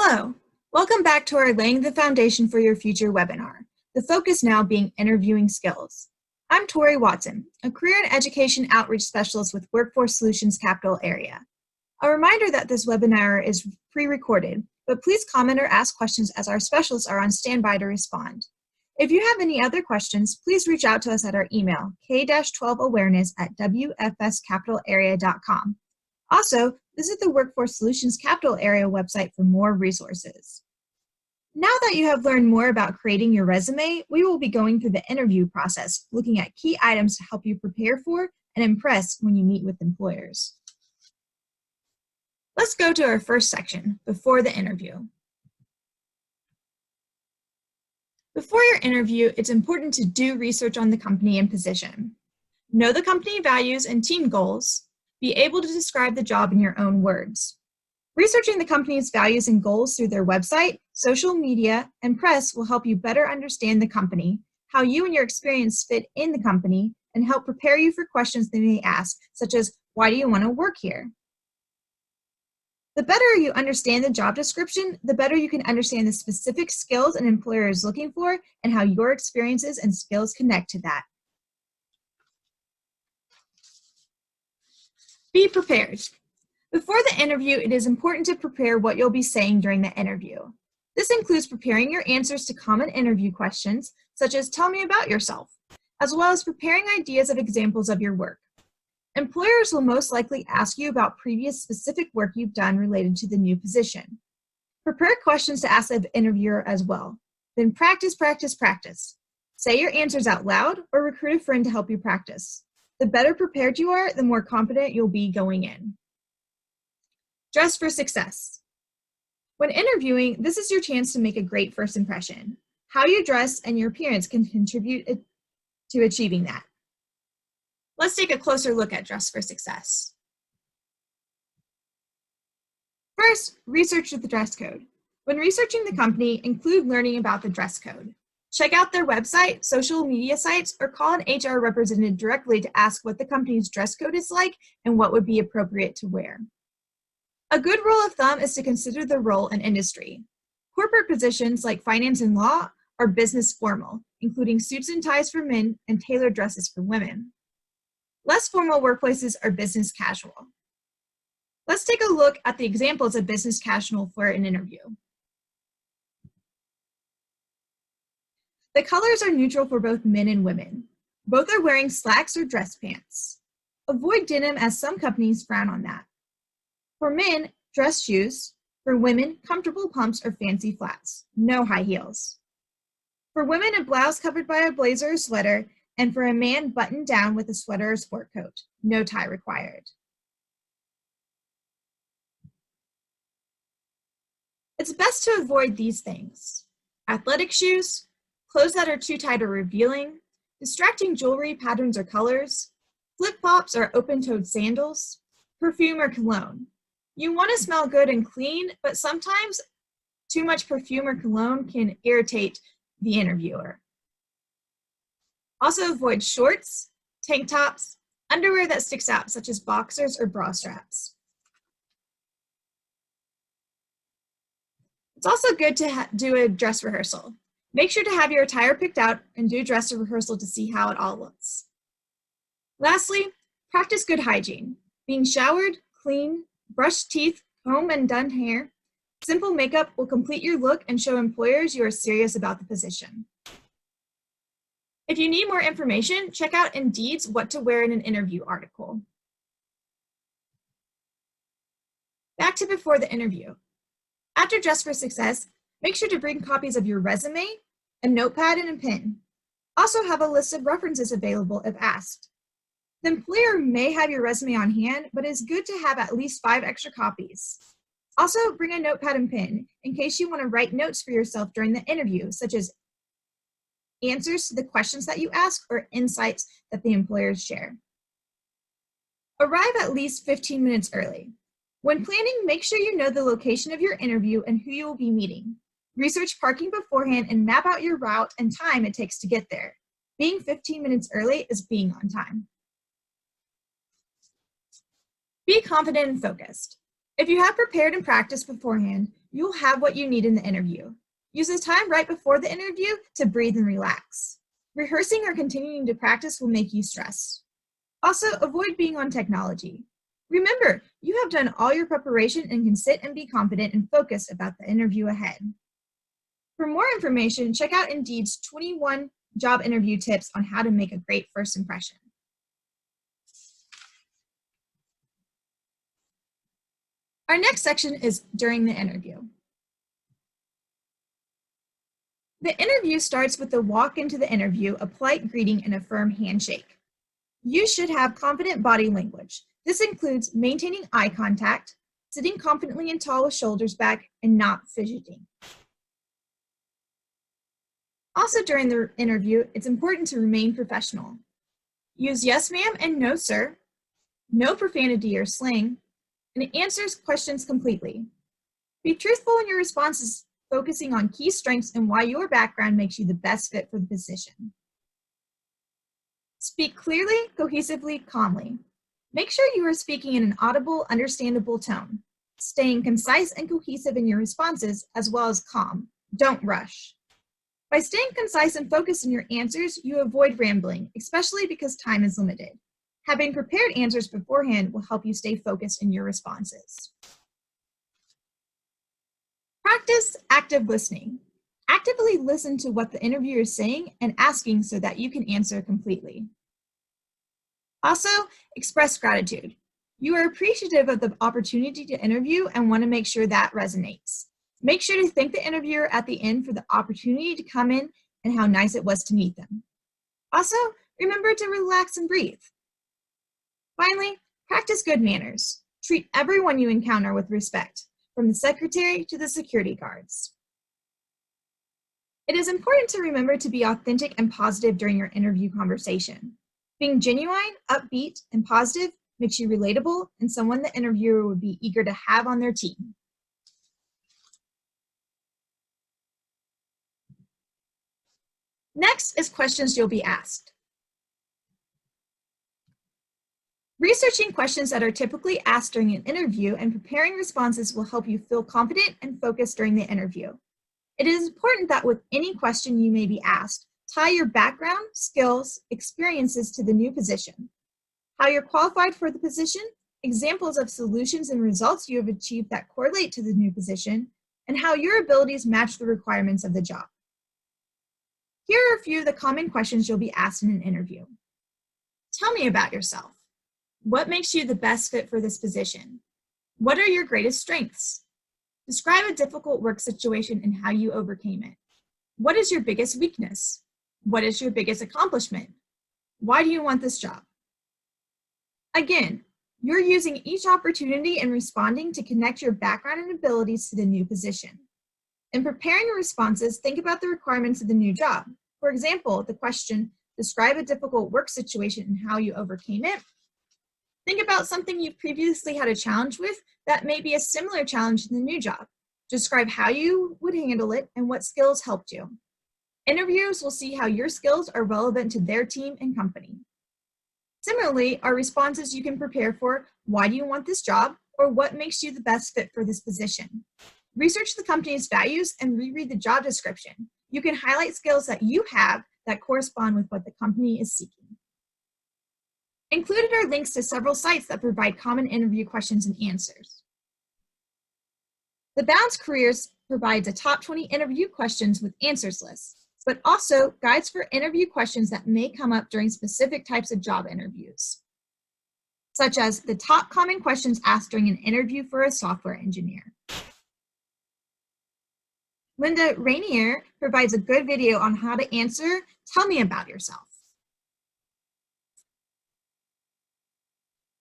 Hello, welcome back to our Laying the Foundation for Your Future webinar, the focus now being interviewing skills. I'm Tori Watson, a Career and Education Outreach Specialist with Workforce Solutions Capital Area. A reminder that this webinar is pre-recorded, but please comment or ask questions as our specialists are on standby to respond. If you have any other questions, please reach out to us at our email, k-12awareness@wfscapitalarea.com. Also, visit the Workforce Solutions Capital Area website for more resources. Now that you have learned more about creating your resume, we will be going through the interview process, looking at key items to help you prepare for and impress when you meet with employers. Let's go to our first section, before the interview. Before your interview, it's important to do research on the company and position. Know the company values and team goals. Be able to describe the job in your own words. Researching the company's values and goals through their website, social media, and press will help you better understand the company, how you and your experience fit in the company, and help prepare you for questions they may ask, such as, why do you want to work here? The better you understand the job description, the better you can understand the specific skills an employer is looking for and how your experiences and skills connect to that. Be prepared. Before the interview, it is important to prepare what you'll be saying during the interview. This includes preparing your answers to common interview questions, such as tell me about yourself, as well as preparing ideas of examples of your work. Employers will most likely ask you about previous specific work you've done related to the new position. Prepare questions to ask the interviewer as well. Then practice, practice, practice. Say your answers out loud or recruit a friend to help you practice. The better prepared you are, the more confident you'll be going in. Dress for success. When interviewing, this is your chance to make a great first impression. How you dress and your appearance can contribute to achieving that. Let's take a closer look at dress for success. First, research the dress code. When researching the company, include learning about the dress code. Check out their website, social media sites, or call an HR representative directly to ask what the company's dress code is like and what would be appropriate to wear. A good rule of thumb is to consider the role and industry. Corporate positions like finance and law are business formal, including suits and ties for men and tailored dresses for women. Less formal workplaces are business casual. Let's take a look at the examples of business casual for an interview. The colors are neutral for both men and women. Both are wearing slacks or dress pants. Avoid denim as some companies frown on that. For men, dress shoes. For women, comfortable pumps or fancy flats. No high heels. For women, a blouse covered by a blazer or sweater, and for a man, buttoned down with a sweater or sport coat. No tie required. It's best to avoid these things: athletic shoes, clothes that are too tight or revealing, distracting jewelry, patterns, or colors, flip-flops or open-toed sandals, perfume or cologne. You want to smell good and clean, but sometimes too much perfume or cologne can irritate the interviewer. Also avoid shorts, tank tops, underwear that sticks out, such as boxers or bra straps. It's also good to do a dress rehearsal. Make sure to have your attire picked out and do a dress rehearsal to see how it all looks. Lastly, practice good hygiene. Being showered, clean, brushed teeth, comb and done hair. Simple makeup will complete your look and show employers you are serious about the position. If you need more information, check out Indeed's What to Wear in an Interview article. Back to before the interview. After Dress for Success, make sure to bring copies of your resume, a notepad, and a pen. Also have a list of references available if asked. The employer may have your resume on hand, but it's good to have at least 5 extra copies. Also, bring a notepad and pen in case you want to write notes for yourself during the interview, such as answers to the questions that you ask or insights that the employers share. Arrive at least 15 minutes early. When planning, make sure you know the location of your interview and who you will be meeting. Research parking beforehand and map out your route and time it takes to get there. Being 15 minutes early is being on time. Be confident and focused. If you have prepared and practiced beforehand, you'll have what you need in the interview. Use the time right before the interview to breathe and relax. Rehearsing or continuing to practice will make you stressed. Also, avoid being on technology. Remember, you have done all your preparation and can sit and be confident and focused about the interview ahead. For more information, check out Indeed's 21 job interview tips on how to make a great first impression. Our next section is during the interview. The interview starts with the walk into the interview, a polite greeting, and a firm handshake. You should have confident body language. This includes maintaining eye contact, sitting confidently and tall with shoulders back, and not fidgeting. Also during the interview, it's important to remain professional. Use yes ma'am and no sir, no profanity or slang, and answers questions completely. Be truthful in your responses, focusing on key strengths and why your background makes you the best fit for the position. Speak clearly, cohesively, calmly. Make sure you are speaking in an audible, understandable tone, staying concise and cohesive in your responses, as well as calm. Don't rush. By staying concise and focused in your answers, you avoid rambling, especially because time is limited. Having prepared answers beforehand will help you stay focused in your responses. Practice active listening. Actively listen to what the interviewer is saying and asking so that you can answer completely. Also, express gratitude. You are appreciative of the opportunity to interview and want to make sure that resonates. Make sure to thank the interviewer at the end for the opportunity to come in and how nice it was to meet them. Also, remember to relax and breathe. Finally, practice good manners. Treat everyone you encounter with respect, from the secretary to the security guards. It is important to remember to be authentic and positive during your interview conversation. Being genuine, upbeat, and positive makes you relatable and someone the interviewer would be eager to have on their team. Next is questions you'll be asked. Researching questions that are typically asked during an interview and preparing responses will help you feel confident and focused during the interview. It is important that with any question you may be asked, tie your background, skills, experiences to the new position. How you're qualified for the position, examples of solutions and results you have achieved that correlate to the new position, and how your abilities match the requirements of the job. Here are a few of the common questions you'll be asked in an interview. Tell me about yourself. What makes you the best fit for this position? What are your greatest strengths? Describe a difficult work situation and how you overcame it. What is your biggest weakness? What is your biggest accomplishment? Why do you want this job? Again, you're using each opportunity and responding to connect your background and abilities to the new position. In preparing your responses, think about the requirements of the new job. For example, the question, describe a difficult work situation and how you overcame it. Think about something you've previously had a challenge with that may be a similar challenge in the new job. Describe how you would handle it and what skills helped you. Interviewers will see how your skills are relevant to their team and company. Similarly, are responses you can prepare for, why do you want this job, or what makes you the best fit for this position. Research the company's values and reread the job description. You can highlight skills that you have that correspond with what the company is seeking. Included are links to several sites that provide common interview questions and answers. The Bounce Careers provides a top 20 interview questions with answers list, but also guides for interview questions that may come up during specific types of job interviews, such as the top common questions asked during an interview for a software engineer. Linda Rainier provides a good video on how to answer, tell me about yourself.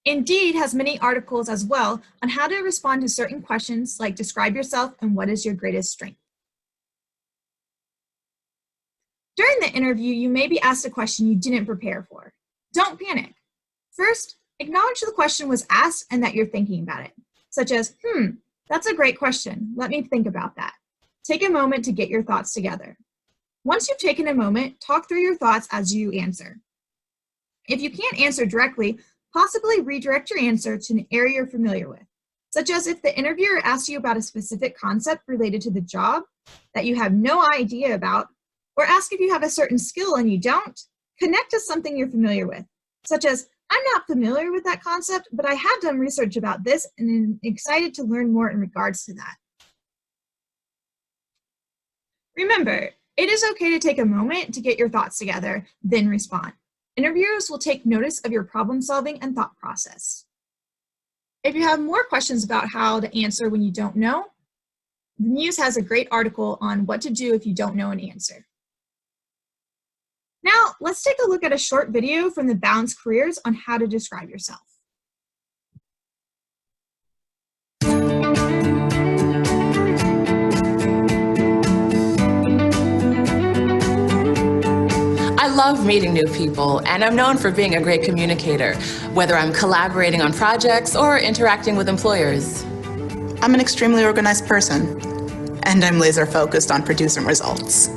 Indeed has many articles as well on how to respond to certain questions like describe yourself and what is your greatest strength. During the interview, you may be asked a question you didn't prepare for. Don't panic. First, acknowledge the question was asked and that you're thinking about it, such as, that's a great question. Let me think about that. Take a moment to get your thoughts together. Once you've taken a moment, talk through your thoughts as you answer. If you can't answer directly, possibly redirect your answer to an area you're familiar with, such as if the interviewer asks you about a specific concept related to the job that you have no idea about, or ask if you have a certain skill and you don't, connect to something you're familiar with, such as, I'm not familiar with that concept, but I have done research about this and am excited to learn more in regards to that. Remember, it is okay to take a moment to get your thoughts together, then respond. Interviewers will take notice of your problem solving and thought process. If you have more questions about how to answer when you don't know, the Muse has a great article on what to do if you don't know an answer. Now, let's take a look at a short video from the Balanced Careers on how to describe yourself. I love meeting new people, and I'm known for being a great communicator, whether I'm collaborating on projects or interacting with employers. I'm an extremely organized person, and I'm laser focused on producing results.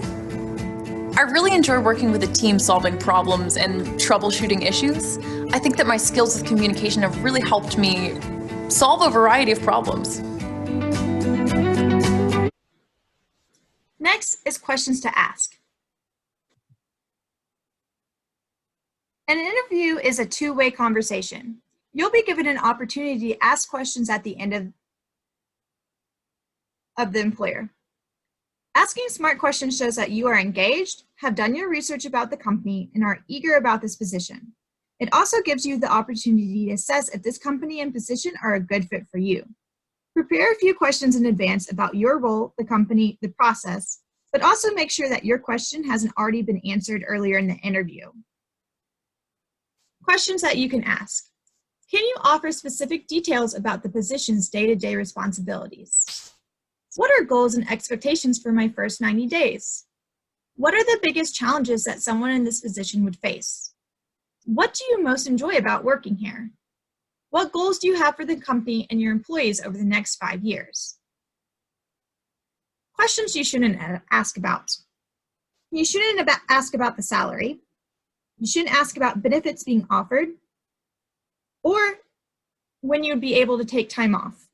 I really enjoy working with a team solving problems and troubleshooting issues. I think that my skills with communication have really helped me solve a variety of problems. Next is questions to ask. An interview is a two-way conversation. You'll be given an opportunity to ask questions at the end of the employer. Asking smart questions shows that you are engaged, have done your research about the company, and are eager about this position. It also gives you the opportunity to assess if this company and position are a good fit for you. Prepare a few questions in advance about your role, the company, the process, but also make sure that your question hasn't already been answered earlier in the interview. Questions that you can ask. Can you offer specific details about the position's day-to-day responsibilities? What are goals and expectations for my first 90 days? What are the biggest challenges that someone in this position would face? What do you most enjoy about working here? What goals do you have for the company and your employees over the next 5 years? Questions you shouldn't ask about. You shouldn't ask about the salary. You shouldn't ask about benefits being offered, or when you'd be able to take time off.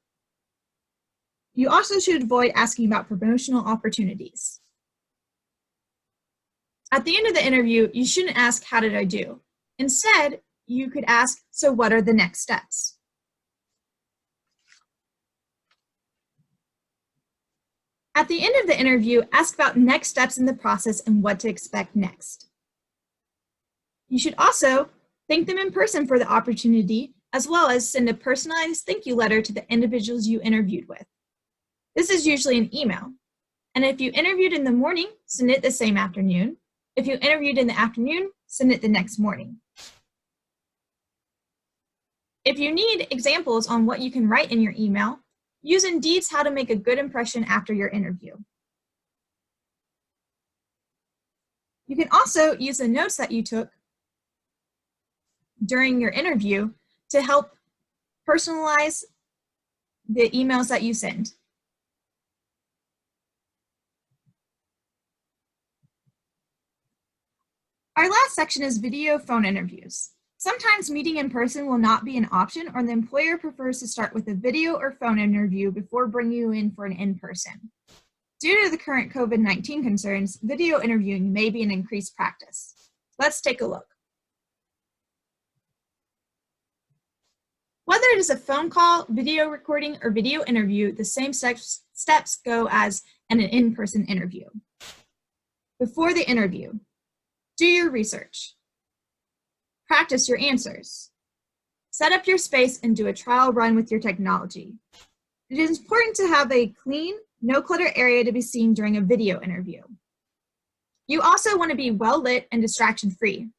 You also should avoid asking about promotional opportunities. At the end of the interview, you shouldn't ask, how did I do? Instead, you could ask, so what are the next steps? At the end of the interview, ask about next steps in the process and what to expect next. You should also thank them in person for the opportunity, as well as send a personalized thank you letter to the individuals you interviewed with. This is usually an email. And if you interviewed in the morning, send it the same afternoon. If you interviewed in the afternoon, send it the next morning. If you need examples on what you can write in your email, use Indeed's How to Make a Good Impression After Your Interview. You can also use the notes that you took during your interview to help personalize the emails that you send. Our last section is video phone interviews. Sometimes meeting in person will not be an option, or the employer prefers to start with a video or phone interview before bringing you in for an in-person. Due to the current COVID-19 concerns, video interviewing may be an increased practice. Let's take a look. Whether it is a phone call, video recording, or video interview, the same steps go as in an in-person interview. Before the interview, do your research. Practice your answers. Set up your space and do a trial run with your technology. It is important to have a clean, no clutter area to be seen during a video interview. You also want to be well lit and distraction free.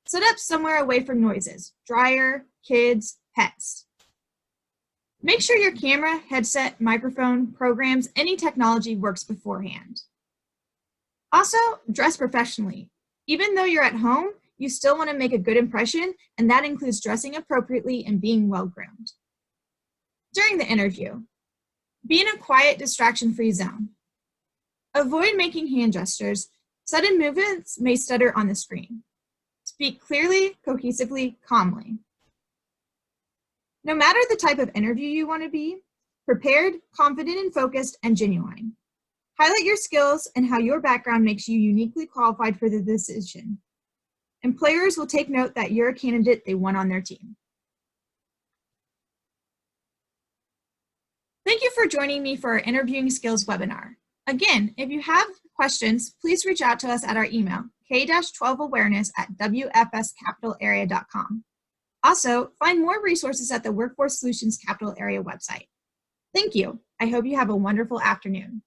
Set up somewhere away from noises, dryer, kids, pets. Make sure your camera, headset, microphone, programs, any technology works beforehand. Also, dress professionally. Even though you're at home, you still want to make a good impression, and that includes dressing appropriately and being well-groomed. During the interview, be in a quiet, distraction-free zone. Avoid making hand gestures. Sudden movements may stutter on the screen. Speak clearly, cohesively, calmly. No matter the type of interview you want to be, prepared, confident and focused, and genuine. Highlight your skills and how your background makes you uniquely qualified for the position. Employers will take note that you're a candidate they want on their team. Thank you for joining me for our Interviewing Skills webinar. Again, if you have questions, please reach out to us at our email, k-12awareness@wfscapitalarea.com. Also, find more resources at the Workforce Solutions Capital Area website. Thank you. I hope you have a wonderful afternoon.